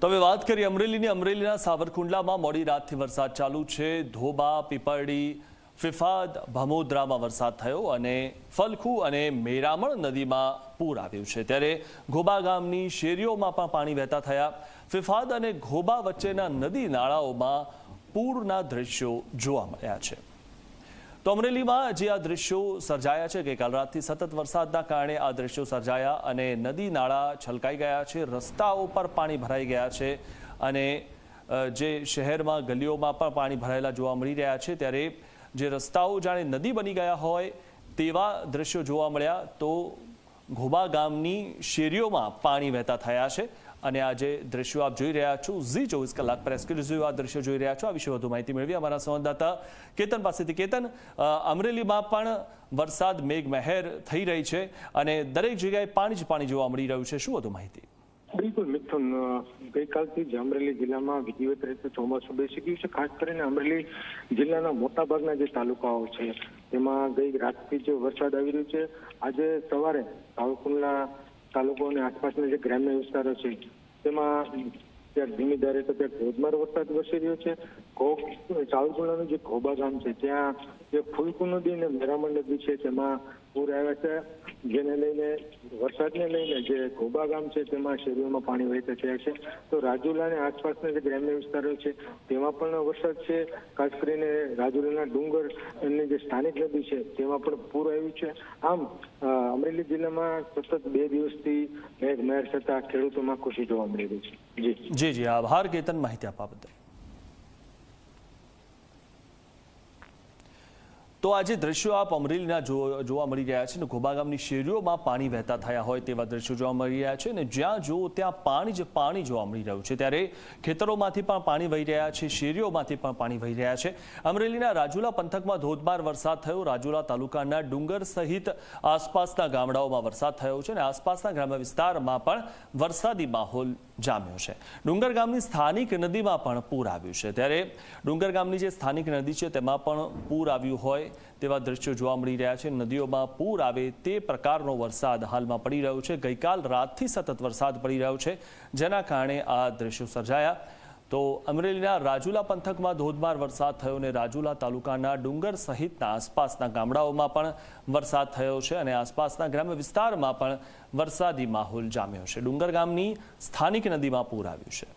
તો હવે વાત કરીએ અમરેલીની। અમરેલીના સાવરકુંડલામાં મોડી રાતથી વરસાદ ચાલુ છે। ધોબા, પીપરડી, ફિફાદ, ભામોદરામાં વરસાદ થયો અને ફલખુ અને મેરામણ નદીમાં પૂર આવ્યું છે। ત્યારે ઘોબા ગામની શેરીઓમાં પણ પાણી વહેતા થયા। ફિફાદ અને ઘોબા વચ્ચેના નદી નાળાઓમાં પૂરના દ્રશ્યો જોવા મળ્યા છે। તો અમરેલીમાં જે આ દ્રશ્યો સર્જાયા છે, ગઈકાલ રાતથી સતત વરસાદના કારણે આ દ્રશ્યો સર્જાયા અને નદી નાળા છલકાઈ ગયા છે, રસ્તાઓ પર પાણી ભરાઈ ગયા છે અને જે શહેરમાં ગલીઓમાં પણ પાણી ભરાયેલા જોવા મળી રહ્યા છે। ત્યારે જે રસ્તાઓ જાણે નદી બની ગયા હોય તેવા દ્રશ્યો જોવા મળ્યા। તો ઘોબા ગામની શેરીઓમાં પાણી વહેતા થયા છે અને આ જે દ્રશ્યો આપ જોઈ રહ્યા છો, ઝી 24 કલાક પર એક્સક્લુઝિવ આ દ્રશ્યો જોઈ રહ્યા છો। આ વિશે વધુ માહિતી મેળવી અમારા સંવાદદાતા કેતન પાસેથી। કેતન, અમરેલીમાં પણ વરસાદ મેઘમહેર થઈ રહી છે અને દરેક જગ્યાએ પાણી જ પાણી જોવા મળી રહ્યું છે, શું વધુ માહિતી? બિલકુલ મિથુન, ગઈકાલથી જ અમરેલી જિલ્લામાં વિધિવત રીતે ચોમાસું બેસી ગયું છે। ખાસ કરીને અમરેલી જિલ્લાના મોટાભાગના જે તાલુકાઓ છે તેમાં ગઈ રાતથી જ વરસાદ આવી રહ્યો છે। આજે સવારે સાવરકુંડલા તાલુકો અને આસપાસના જે ગ્રામ્ય વિસ્તારો છે તેમાં ત્યાં ધીમી ધારે તો ત્યાં ધોધમાર વરસાદ વરસી રહ્યો છે। સાવરકુંડલાનું જે ઘોબા ગામ છે ત્યાં જે ફુલકુ નદી અને મેરામણ નદી છે તેમાં પૂર આવ્યા છે, જેને લઈને વરસાદને લઈને જે ઘોબા ગામ છે તેમાં શેરીઓમાં પાણી વહેતા થયા છે। તો રાજુલા અને આસપાસના જે ગ્રામ્ય વિસ્તારો છે તેમાં પણ વરસાદ છે। ખાસ કરીને રાજુલાના ડુંગર અને જે સ્થાનિક નદી છે તેમાં પણ પૂર આવ્યું છે। આમ અમરેલી જિલ્લામાં સતત 2 દિવસથી મેઘમહેર થતા ખેડૂતોમાં ખુશી જોવા મળી રહી છે। જી આભાર કેતન, માહિતી આપવા બદલ। તો આજે દ્રશ્યો આપ અમરેલીના જોવા મળી રહ્યા છે ને ઘોબા ગામની શેરીઓમાં પાણી વહેતા થયા હોય તેવા દ્રશ્યો જોવા મળી રહ્યા છે અને જ્યાં જુઓ ત્યાં પાણી જ પાણી જોવા મળી રહ્યું છે। ત્યારે ખેતરોમાંથી પણ પાણી વહી રહ્યા છે, શેરીઓમાંથી પણ પાણી વહી રહ્યા છે। અમરેલીના રાજુલા પંથકમાં ધોધમાર વરસાદ થયો। રાજુલા તાલુકાના ડુંગર સહિત આસપાસના ગામડાઓમાં વરસાદ થયો છે અને આસપાસના ગ્રામ્ય વિસ્તારમાં પણ વરસાદી માહોલ જામ્યો છે। ડુંગર ગામની સ્થાનિક નદીમાં પણ પૂર આવ્યું છે। ત્યારે ડુંગર ગામની જે સ્થાનિક નદી છે તેમાં પણ પૂર આવ્યું હોય તેવા દ્રશ્યો જોવા મળી રહ્યા છે। નદીઓમાં પૂર આવે તે પ્રકારનો વરસાદ હાલમાં પડી રહ્યો છે। ગઈકાલ રાતથી સતત વરસાદ પડી રહ્યો છે, જેના કારણે આ દ્રશ્યો સર્જાયા। તો અમરેલીના રાજુલા પંથકમાં ધોધમાર વરસાદ થયો અને રાજુલા તાલુકાના ડુંગર સહિતના આસપાસના ગામડાઓમાં પણ વરસાદ થયો છે અને આસપાસના ગ્રામ્ય વિસ્તારમાં પણ વરસાદી માહોલ જામ્યો છે। ડુંગર ગામની સ્થાનિક નદીમાં પૂર આવ્યું છે।